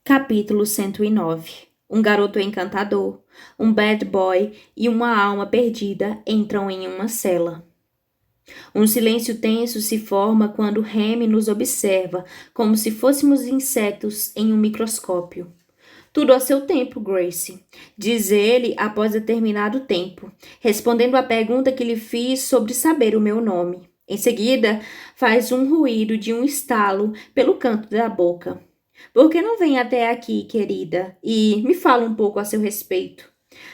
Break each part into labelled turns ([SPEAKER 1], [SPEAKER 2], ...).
[SPEAKER 1] Capítulo 109. Um garoto encantador, um bad boy e uma alma perdida entram em uma cela. Um silêncio tenso se forma quando Remy nos observa, como se fôssemos insetos em um microscópio. Tudo a seu tempo, Grace, diz ele após determinado tempo, respondendo à pergunta que lhe fiz sobre saber o meu nome. Em seguida, faz um ruído de um estalo pelo canto da boca. Por que não vem até aqui, querida, e me fala um pouco a seu respeito?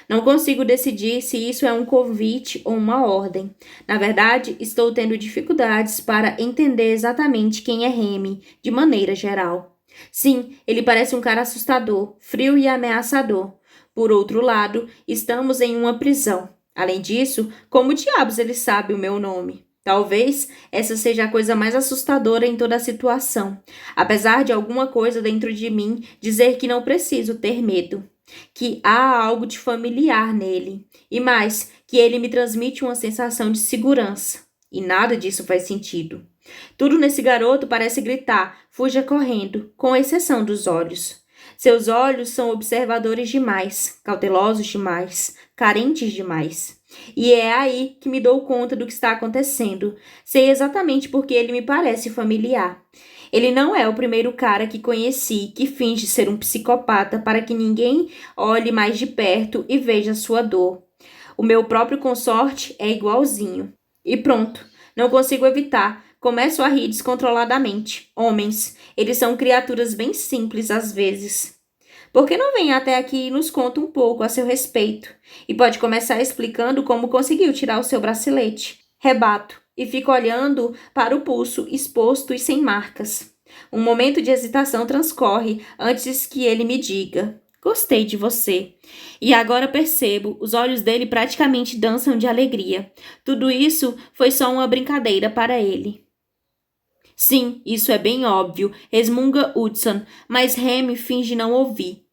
[SPEAKER 1] Não consigo decidir se isso é um convite ou uma ordem. Na verdade, estou tendo dificuldades para entender exatamente quem é Remy, de maneira geral. Sim, ele parece um cara assustador, frio e ameaçador. Por outro lado, estamos em uma prisão. Além disso, como diabos ele sabe o meu nome? Talvez essa seja a coisa mais assustadora em toda a situação, apesar de alguma coisa dentro de mim dizer que não preciso ter medo, que há algo de familiar nele, e mais, que ele me transmite uma sensação de segurança. E nada disso faz sentido. Tudo nesse garoto parece gritar, fuja correndo, com exceção dos olhos. Seus olhos são observadores demais, cautelosos demais, carentes demais. E é aí que me dou conta do que está acontecendo. Sei exatamente porque ele me parece familiar. Ele não é o primeiro cara que conheci que finge ser um psicopata para que ninguém olhe mais de perto e veja sua dor. O meu próprio consorte é igualzinho. E pronto, não consigo evitar. Começo a rir descontroladamente. Homens, eles são criaturas bem simples às vezes. Por que não vem até aqui e nos conta um pouco a seu respeito? E pode começar explicando como conseguiu tirar o seu bracelete. Rebato e fico olhando para o pulso exposto e sem marcas. Um momento de hesitação transcorre antes que ele me diga: gostei de você. E agora percebo, os olhos dele praticamente dançam de alegria. Tudo isso foi só uma brincadeira para ele. Sim, isso é bem óbvio, resmunga Hudson, mas Remy finge não ouvir.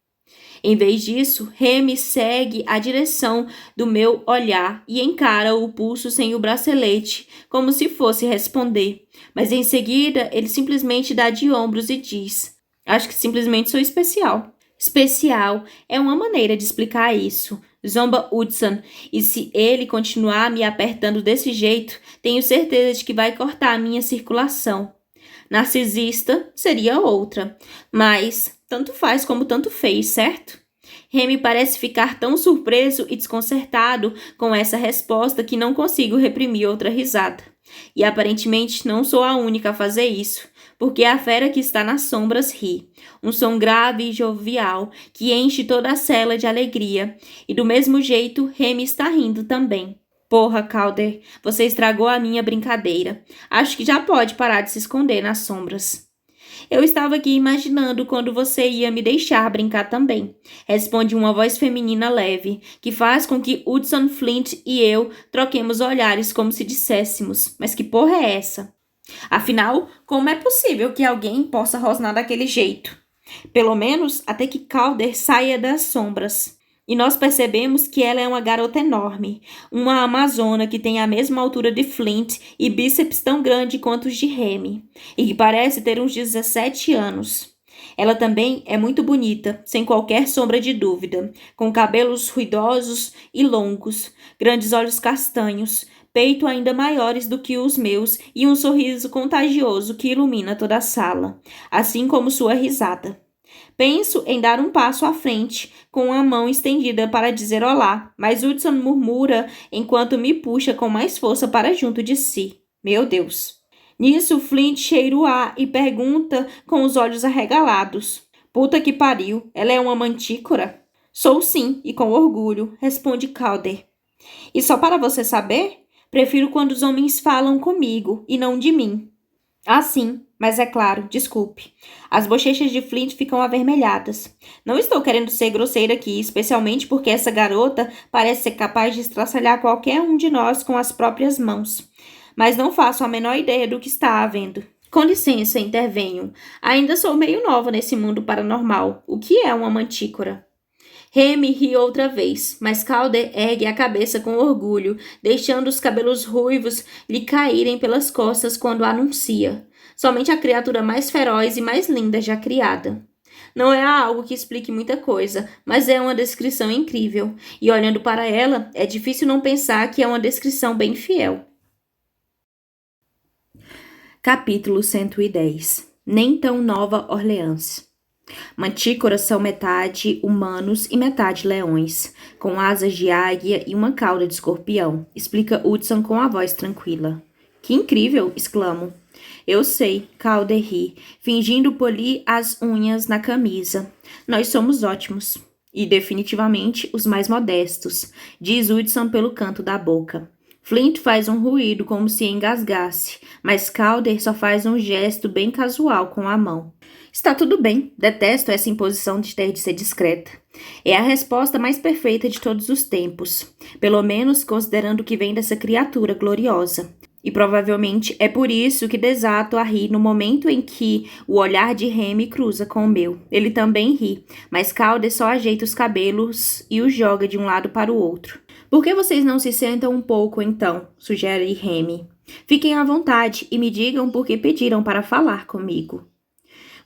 [SPEAKER 1] Em vez disso, Remy segue a direção do meu olhar e encara o pulso sem o bracelete, como se fosse responder. Mas em seguida, ele simplesmente dá de ombros e diz: acho que simplesmente sou especial. Especial é uma maneira de explicar isso, zomba Hudson, e se ele continuar me apertando desse jeito, tenho certeza de que vai cortar a minha circulação. Narcisista seria outra, mas tanto faz como tanto fez, certo? Remy parece ficar tão surpreso e desconcertado com essa resposta que não consigo reprimir outra risada. E aparentemente não sou a única a fazer isso, porque a fera que está nas sombras ri, um som grave e jovial que enche toda a cela de alegria, e do mesmo jeito Remy está rindo também. Porra, Calder, você estragou a minha brincadeira. Acho que já pode parar de se esconder nas sombras. Eu estava aqui imaginando quando você ia me deixar brincar também, responde uma voz feminina leve, que faz com que Hudson Flint e eu troquemos olhares como se disséssemos: mas que porra é essa? Afinal, como é possível que alguém possa rosnar daquele jeito? Pelo menos até que Calder saia das sombras. E nós percebemos que ela é uma garota enorme, uma amazona que tem a mesma altura de Flint e bíceps tão grande quanto os de Remy, e que parece ter uns 17 anos. Ela também é muito bonita, sem qualquer sombra de dúvida, com cabelos ruidosos e longos, grandes olhos castanhos, peito ainda maiores do que os meus e um sorriso contagioso que ilumina toda a sala, assim como sua risada. Penso em dar um passo à frente, com a mão estendida para dizer olá, mas Hudson murmura enquanto me puxa com mais força para junto de si. Meu Deus! Nisso, Flint cheira o ar e pergunta com os olhos arregalados: puta que pariu, ela é uma mantícora? Sou sim, e com orgulho, responde Calder. E só para você saber, prefiro quando os homens falam comigo e não de mim. Ah, sim, mas é claro, desculpe. As bochechas de Flint ficam avermelhadas. Não estou querendo ser grosseira aqui, especialmente porque essa garota parece ser capaz de estraçalhar qualquer um de nós com as próprias mãos. Mas não faço a menor ideia do que está havendo. Com licença, intervenho. Ainda sou meio nova nesse mundo paranormal. O que é uma mantícora? Remy ri outra vez, mas Calder ergue a cabeça com orgulho, deixando os cabelos ruivos lhe caírem pelas costas quando anuncia: somente a criatura mais feroz e mais linda já criada. Não é algo que explique muita coisa, mas é uma descrição incrível. E olhando para ela, é difícil não pensar que é uma descrição bem fiel. Capítulo 110. Nem tão Nova Orleans. Mantícoras são metade humanos e metade leões, com asas de águia e uma cauda de escorpião, explica Hudson com a voz tranquila. Que incrível! Exclamo. Eu sei, Calder ri, fingindo polir as unhas na camisa. Nós somos ótimos. E definitivamente os mais modestos, diz Hudson pelo canto da boca. Flint faz um ruído como se engasgasse, mas Calder só faz um gesto bem casual com a mão. Está tudo bem, detesto essa imposição de ter de ser discreta. É a resposta mais perfeita de todos os tempos, pelo menos considerando que vem dessa criatura gloriosa. E provavelmente é por isso que desato a rir no momento em que o olhar de Remy cruza com o meu. Ele também ri, mas Calder só ajeita os cabelos e os joga de um lado para o outro. Por que vocês não se sentam um pouco, então? Sugere Remy. Fiquem à vontade e me digam por que pediram para falar comigo.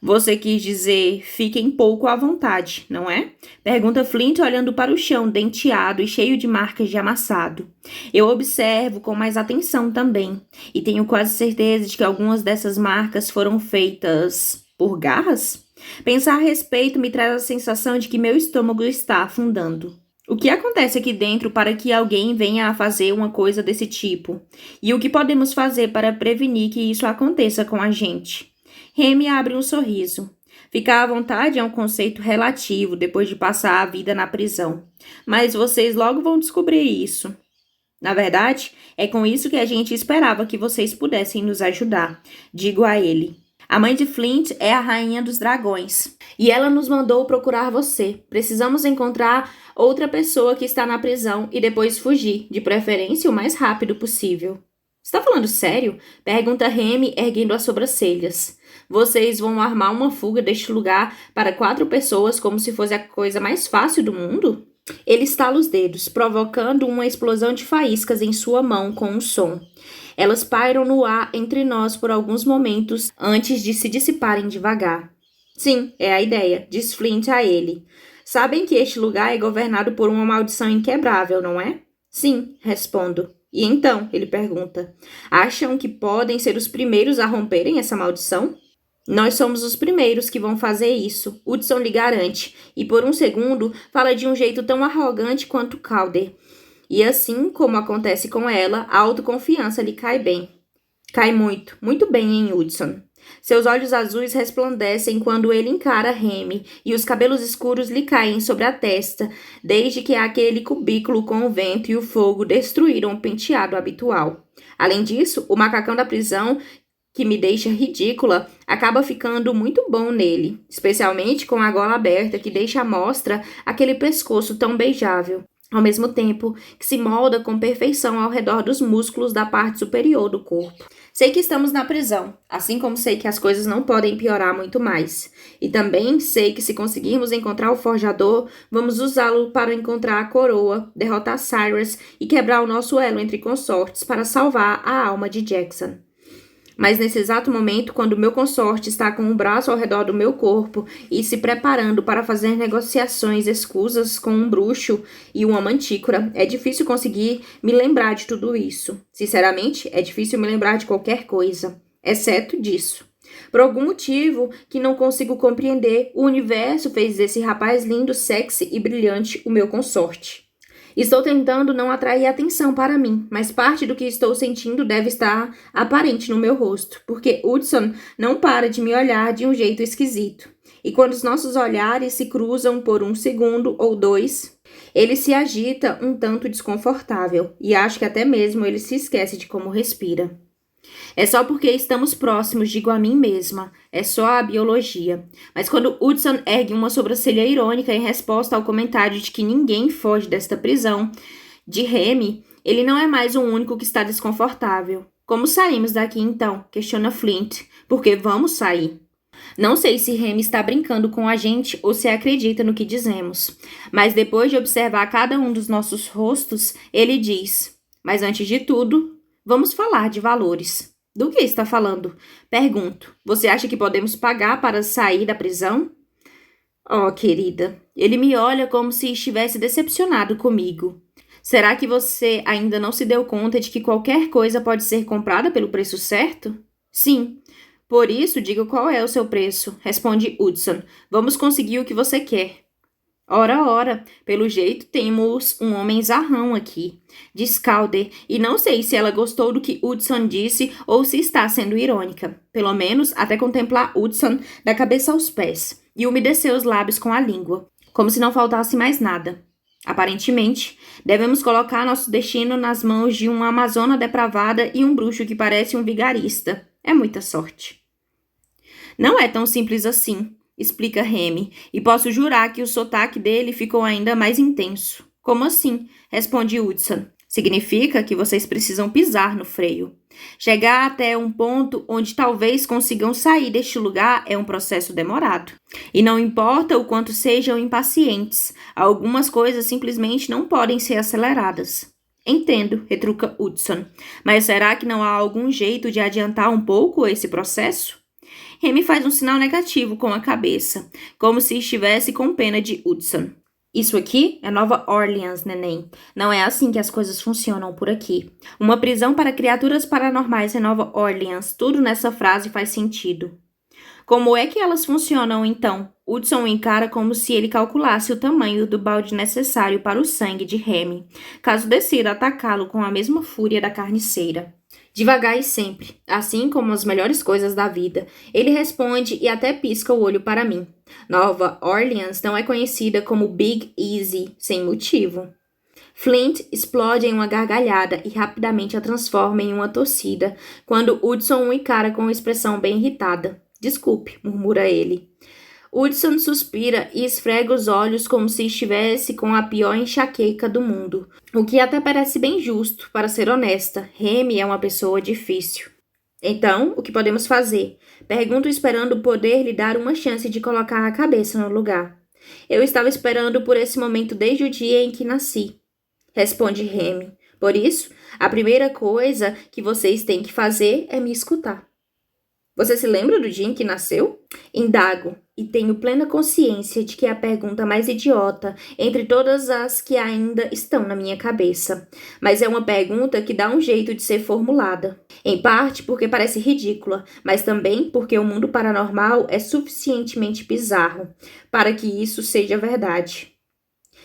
[SPEAKER 1] Você quis dizer, fiquem pouco à vontade, não é? Pergunta Flint olhando para o chão, denteado e cheio de marcas de amassado. Eu observo com mais atenção também, e tenho quase certeza de que algumas dessas marcas foram feitas por garras? Pensar a respeito me traz a sensação de que meu estômago está afundando. O que acontece aqui dentro para que alguém venha a fazer uma coisa desse tipo? E o que podemos fazer para prevenir que isso aconteça com a gente? Remy abre um sorriso. Ficar à vontade é um conceito relativo depois de passar a vida na prisão. Mas vocês logo vão descobrir isso. Na verdade, é com isso que a gente esperava que vocês pudessem nos ajudar, digo a ele. A mãe de Flint é a rainha dos dragões. E ela nos mandou procurar você. Precisamos encontrar outra pessoa que está na prisão e depois fugir, de preferência o mais rápido possível. Está falando sério? Pergunta Remy, erguendo as sobrancelhas. Vocês vão armar uma fuga deste lugar para 4 pessoas como se fosse a coisa mais fácil do mundo? Ele estala os dedos, provocando uma explosão de faíscas em sua mão com um som. Elas pairam no ar entre nós por alguns momentos antes de se dissiparem devagar. Sim, é a ideia, diz Flint a ele. Sabem que este lugar é governado por uma maldição inquebrável, não é? Sim, respondo. E então, ele pergunta, acham que podem ser os primeiros a romperem essa maldição? Nós somos os primeiros que vão fazer isso, Hudson lhe garante, e por um segundo fala de um jeito tão arrogante quanto Calder. E assim como acontece com ela, a autoconfiança lhe cai bem. Cai muito, muito bem em Hudson. Seus olhos azuis resplandecem quando ele encara Remy e os cabelos escuros lhe caem sobre a testa, desde que aquele cubículo com o vento e o fogo destruíram o penteado habitual. Além disso, o macacão da prisão, que me deixa ridícula, acaba ficando muito bom nele, especialmente com a gola aberta que deixa à mostra aquele pescoço tão beijável, ao mesmo tempo que se molda com perfeição ao redor dos músculos da parte superior do corpo. Sei que estamos na prisão, assim como sei que as coisas não podem piorar muito mais. E também sei que se conseguirmos encontrar o forjador, vamos usá-lo para encontrar a coroa, derrotar Cyrus e quebrar o nosso elo entre consortes para salvar a alma de Jackson. Mas nesse exato momento, quando meu consorte está com o braço ao redor do meu corpo e se preparando para fazer negociações escusas com um bruxo e uma mantícora, é difícil conseguir me lembrar de tudo isso. Sinceramente, é difícil me lembrar de qualquer coisa, exceto disso. Por algum motivo que não consigo compreender, o universo fez desse rapaz lindo, sexy e brilhante o meu consorte. Estou tentando não atrair atenção para mim, mas parte do que estou sentindo deve estar aparente no meu rosto, porque Hudson não para de me olhar de um jeito esquisito. E quando os nossos olhares se cruzam por um segundo ou 2, ele se agita um tanto desconfortável, e acho que até mesmo ele se esquece de como respira. É só porque estamos próximos, digo a mim mesma. É só a biologia. Mas quando Hudson ergue uma sobrancelha irônica em resposta ao comentário de que ninguém foge desta prisão de Remy, ele não é mais o único que está desconfortável. Como saímos daqui então? Questiona Flint. Porque vamos sair. Não sei se Remy está brincando com a gente ou se acredita no que dizemos. Mas depois de observar cada um dos nossos rostos, ele diz: mas antes de tudo, vamos falar de valores. Do que está falando? Pergunto. Você acha que podemos pagar para sair da prisão? Oh, querida, ele me olha como se estivesse decepcionado comigo. Será que você ainda não se deu conta de que qualquer coisa pode ser comprada pelo preço certo? Sim. Por isso, diga qual é o seu preço, responde Hudson. Vamos conseguir o que você quer. Ora, ora, pelo jeito temos um homem zarrão aqui, diz Calder, e não sei se ela gostou do que Hudson disse ou se está sendo irônica. Pelo menos até contemplar Hudson da cabeça aos pés e umedecer os lábios com a língua, como se não faltasse mais nada. Aparentemente, devemos colocar nosso destino nas mãos de uma amazona depravada e um bruxo que parece um vigarista. É muita sorte. Não é tão simples assim, explica Remy, e posso jurar que o sotaque dele ficou ainda mais intenso. Como assim? Responde Hudson. Significa que vocês precisam pisar no freio. Chegar até um ponto onde talvez consigam sair deste lugar é um processo demorado. E não importa o quanto sejam impacientes, algumas coisas simplesmente não podem ser aceleradas. Entendo, retruca Hudson. Mas será que não há algum jeito de adiantar um pouco esse processo? Remy faz um sinal negativo com a cabeça, como se estivesse com pena de Hudson. Isso aqui é Nova Orleans, neném. Não é assim que as coisas funcionam por aqui. Uma prisão para criaturas paranormais em Nova Orleans. Tudo nessa frase faz sentido. Como é que elas funcionam, então? Hudson o encara como se ele calculasse o tamanho do balde necessário para o sangue de Remy, caso decida atacá-lo com a mesma fúria da carniceira. Devagar e sempre, assim como as melhores coisas da vida, ele responde e até pisca o olho para mim. Nova Orleans não é conhecida como Big Easy sem motivo. Flint explode em uma gargalhada e rapidamente a transforma em uma tossida, quando Hudson o encara com uma expressão bem irritada. Desculpe, murmura ele. Hudson suspira e esfrega os olhos como se estivesse com a pior enxaqueca do mundo. O que até parece bem justo, para ser honesta. Remy é uma pessoa difícil. Então, o que podemos fazer? Pergunto esperando poder lhe dar uma chance de colocar a cabeça no lugar. Eu estava esperando por esse momento desde o dia em que nasci, responde Remy. Por isso, a primeira coisa que vocês têm que fazer é me escutar. Você se lembra do dia em que nasceu? Indago, e tenho plena consciência de que é a pergunta mais idiota entre todas as que ainda estão na minha cabeça. Mas é uma pergunta que dá um jeito de ser formulada. Em parte porque parece ridícula, mas também porque o mundo paranormal é suficientemente bizarro para que isso seja verdade.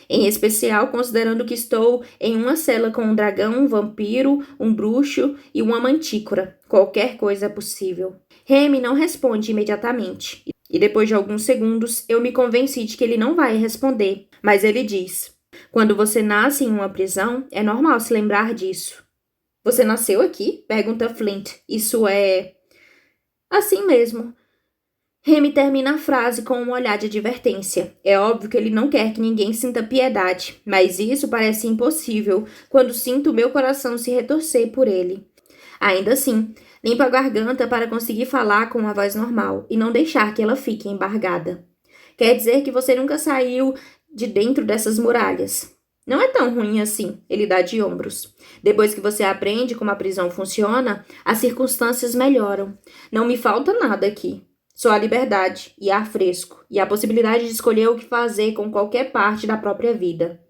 [SPEAKER 1] Em especial considerando que estou em uma cela com um dragão, um vampiro, um bruxo e uma mantícora. Qualquer coisa é possível. Remy não responde imediatamente, e depois de alguns segundos eu me convenci de que ele não vai responder, mas ele diz: quando você nasce em uma prisão, é normal se lembrar disso. Você nasceu aqui? Pergunta Flint. Isso é... assim mesmo. Remy termina a frase com um olhar de advertência. É óbvio que ele não quer que ninguém sinta piedade, mas isso parece impossível quando sinto meu coração se retorcer por ele. Ainda assim, limpo a garganta para conseguir falar com uma voz normal e não deixar que ela fique embargada. Quer dizer que você nunca saiu de dentro dessas muralhas? Não é tão ruim assim, ele dá de ombros. Depois que você aprende como a prisão funciona, as circunstâncias melhoram. Não me falta nada aqui. Só a liberdade e ar fresco, e a possibilidade de escolher o que fazer com qualquer parte da própria vida.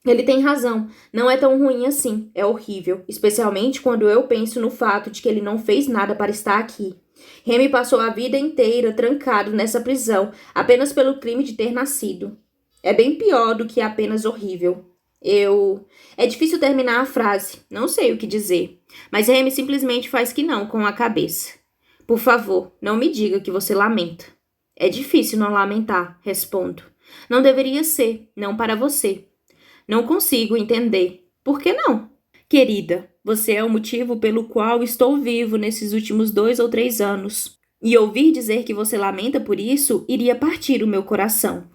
[SPEAKER 1] Ele tem razão, não é tão ruim assim, é horrível, especialmente quando eu penso no fato de que ele não fez nada para estar aqui. Remy passou a vida inteira trancado nessa prisão, apenas pelo crime de ter nascido. É bem pior do que apenas horrível. É difícil terminar a frase, não sei o que dizer, mas Remy simplesmente faz que não com a cabeça. Por favor, não me diga que você lamenta. É difícil não lamentar, respondo. Não deveria ser, não para você. Não consigo entender. Por que não? Querida, você é o motivo pelo qual estou vivo nesses últimos 2 ou 3 anos. E ouvir dizer que você lamenta por isso iria partir o meu coração.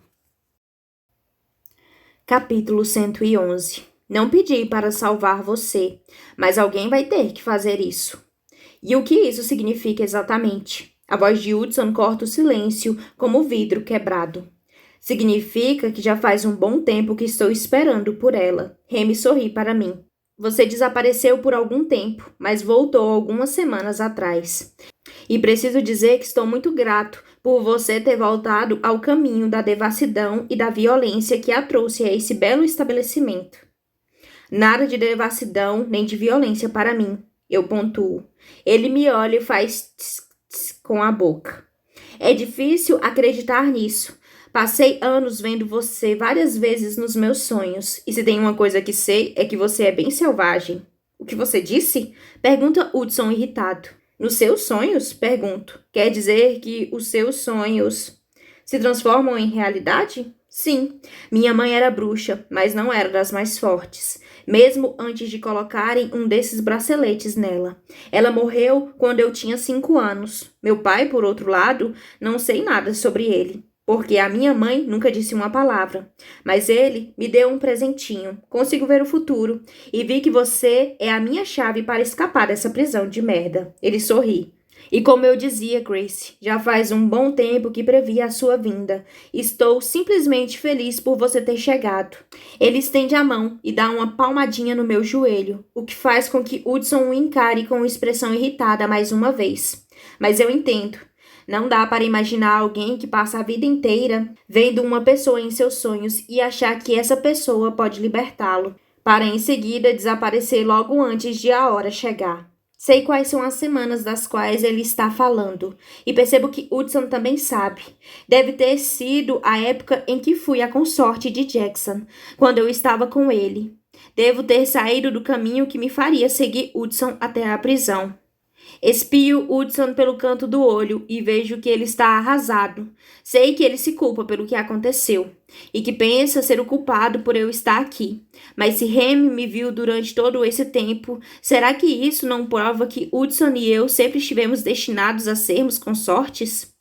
[SPEAKER 1] Capítulo 111. Não pedi para salvar você, mas alguém vai ter que fazer isso. E o que isso significa exatamente? A voz de Hudson corta o silêncio como vidro quebrado. Significa que já faz um bom tempo que estou esperando por ela. Remy sorri para mim. Você desapareceu por algum tempo, mas voltou algumas semanas atrás. E preciso dizer que estou muito grato por você ter voltado ao caminho da devassidão e da violência que a trouxe a esse belo estabelecimento. Nada de devassidão nem de violência para mim, eu pontuo. Ele me olha e faz tss, tss com a boca. É difícil acreditar nisso. Passei anos vendo você várias vezes nos meus sonhos, e se tem uma coisa que sei é que você é bem selvagem. O que você disse? Pergunta Hudson irritado. Nos seus sonhos? Pergunto. Quer dizer que os seus sonhos se transformam em realidade? Sim. Minha mãe era bruxa, mas não era das mais fortes, mesmo antes de colocarem um desses braceletes nela. Ela morreu quando eu tinha 5 anos. Meu pai, por outro lado, não sei nada sobre ele, porque a minha mãe nunca disse uma palavra. Mas ele me deu um presentinho. Consigo ver o futuro. E vi que você é a minha chave para escapar dessa prisão de merda. Ele sorri. E como eu dizia, Grace, já faz um bom tempo que previa a sua vinda. Estou simplesmente feliz por você ter chegado. Ele estende a mão e dá uma palmadinha no meu joelho, o que faz com que Hudson o encare com expressão irritada mais uma vez. Mas eu entendo. Não dá para imaginar alguém que passa a vida inteira vendo uma pessoa em seus sonhos e achar que essa pessoa pode libertá-lo, para em seguida desaparecer logo antes de a hora chegar. Sei quais são as semanas das quais ele está falando, e percebo que Hudson também sabe. Deve ter sido a época em que fui a consorte de Jackson, quando eu estava com ele. Devo ter saído do caminho que me faria seguir Hudson até a prisão. Espio Hudson pelo canto do olho e vejo que ele está arrasado. Sei que ele se culpa pelo que aconteceu e que pensa ser o culpado por eu estar aqui. Mas se Remy me viu durante todo esse tempo, será que isso não prova que Hudson e eu sempre estivemos destinados a sermos consortes?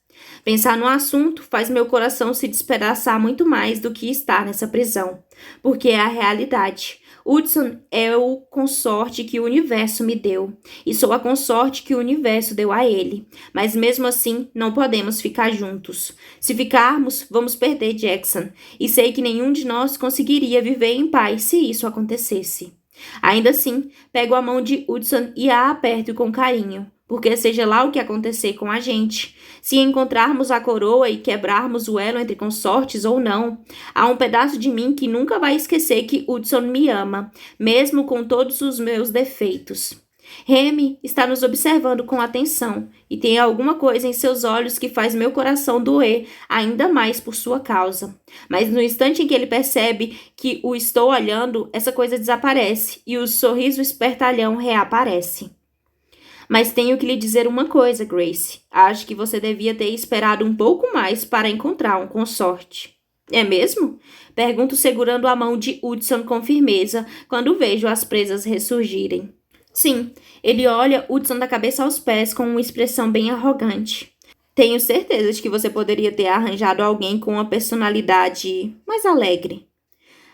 [SPEAKER 1] Pensar no assunto faz meu coração se despedaçar muito mais do que estar nessa prisão, porque é a realidade. Hudson é o consorte que o universo me deu, e sou a consorte que o universo deu a ele. Mas mesmo assim, não podemos ficar juntos. Se ficarmos, vamos perder Jackson, e sei que nenhum de nós conseguiria viver em paz se isso acontecesse. Ainda assim, pego a mão de Hudson e a aperto com carinho, porque seja lá o que acontecer com a gente, se encontrarmos a coroa e quebrarmos o elo entre consortes ou não, há um pedaço de mim que nunca vai esquecer que Hudson me ama, mesmo com todos os meus defeitos. Remy está nos observando com atenção e tem alguma coisa em seus olhos que faz meu coração doer ainda mais por sua causa. Mas no instante em que ele percebe que o estou olhando, essa coisa desaparece e o sorriso espertalhão reaparece. Mas tenho que lhe dizer uma coisa, Grace. Acho que você devia ter esperado um pouco mais para encontrar um consorte. É mesmo? Pergunto segurando a mão de Hudson com firmeza quando vejo as presas ressurgirem. Sim, ele olha Hudson da cabeça aos pés com uma expressão bem arrogante. Tenho certeza de que você poderia ter arranjado alguém com uma personalidade mais alegre.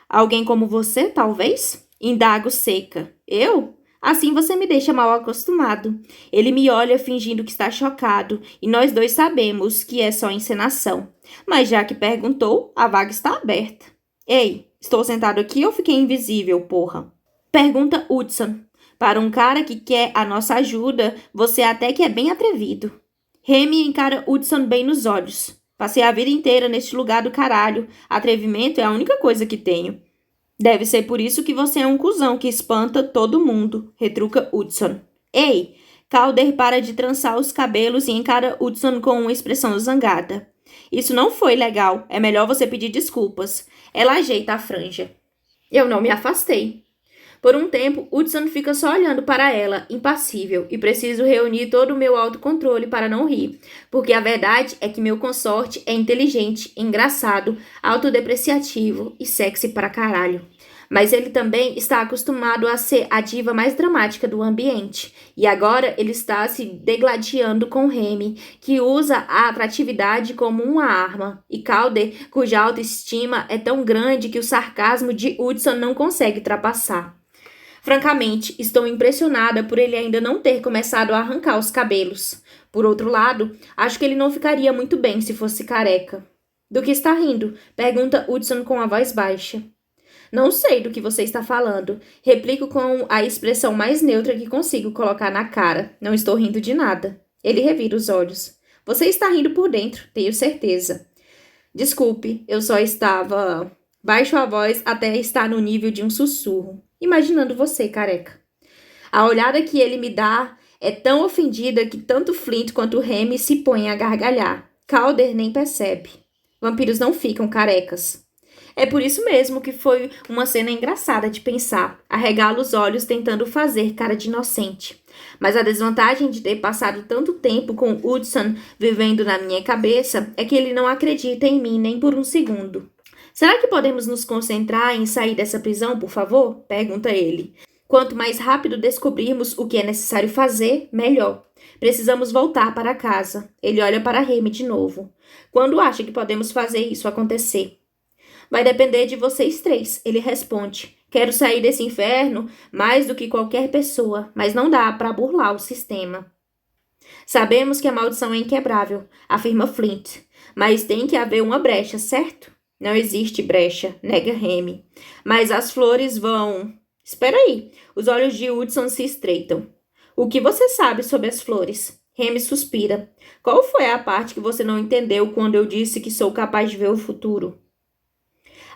[SPEAKER 1] Alguém como você, talvez? Indago seca. Eu? Assim você me deixa mal acostumado. Ele me olha fingindo que está chocado, e nós dois sabemos que é só encenação. Mas já que perguntou, a vaga está aberta. Ei, estou sentado aqui ou fiquei invisível, porra? Pergunta Hudson. Para um cara que quer a nossa ajuda, você até que é bem atrevido. Remy encara Hudson bem nos olhos. Passei a vida inteira neste lugar do caralho. Atrevimento é a única coisa que tenho. Deve ser por isso que você é um cuzão que espanta todo mundo, retruca Hudson. Ei! Calder para de trançar os cabelos e encara Hudson com uma expressão zangada. Isso não foi legal. É melhor você pedir desculpas. Ela ajeita a franja. Eu não me afastei. Por um tempo, Hudson fica só olhando para ela, impassível, e preciso reunir todo o meu autocontrole para não rir, porque a verdade é que meu consorte é inteligente, engraçado, autodepreciativo e sexy pra caralho. Mas ele também está acostumado a ser a diva mais dramática do ambiente, e agora ele está se degladiando com Remy, que usa a atratividade como uma arma, e Calder, cuja autoestima é tão grande que o sarcasmo de Hudson não consegue ultrapassar. Francamente, estou impressionada por ele ainda não ter começado a arrancar os cabelos. Por outro lado, acho que ele não ficaria muito bem se fosse careca. Do que está rindo? Pergunta Hudson com a voz baixa. Não sei do que você está falando. Replico com a expressão mais neutra que consigo colocar na cara. Não estou rindo de nada. Ele revira os olhos. Você está rindo por dentro, tenho certeza. Desculpe, eu só estava... Baixo a voz até estar no nível de um sussurro, imaginando você, careca. A olhada que ele me dá é tão ofendida que tanto Flint quanto Remy se põem a gargalhar. Calder nem percebe. Vampiros não ficam carecas. É por isso mesmo que foi uma cena engraçada de pensar. Arregala os olhos tentando fazer cara de inocente. Mas a desvantagem de ter passado tanto tempo com Hudson vivendo na minha cabeça é que ele não acredita em mim nem por um segundo. Será que podemos nos concentrar em sair dessa prisão, por favor? Pergunta ele. Quanto mais rápido descobrirmos o que é necessário fazer, melhor. Precisamos voltar para casa. Ele olha para Remy de novo. Quando acha que podemos fazer isso acontecer? Vai depender de vocês três, ele responde. Quero sair desse inferno mais do que qualquer pessoa, mas não dá para burlar o sistema. Sabemos que a maldição é inquebrável, afirma Flint. Mas tem que haver uma brecha, certo? Não existe brecha, nega Remy. Mas as flores vão... Espera aí. Os olhos de Hudson se estreitam. O que você sabe sobre as flores? Remy suspira. Qual foi a parte que você não entendeu quando eu disse que sou capaz de ver o futuro?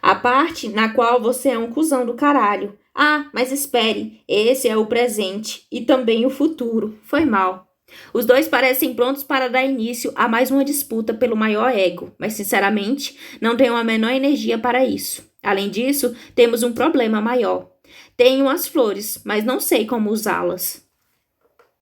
[SPEAKER 1] A parte na qual você é um cuzão do caralho. Ah, mas espere. Esse é o presente e também o futuro. Foi mal. Os dois parecem prontos para dar início a mais uma disputa pelo maior ego, mas sinceramente não tenho a menor energia para isso. Além disso, temos um problema maior. Tenho as flores, mas não sei como usá-las.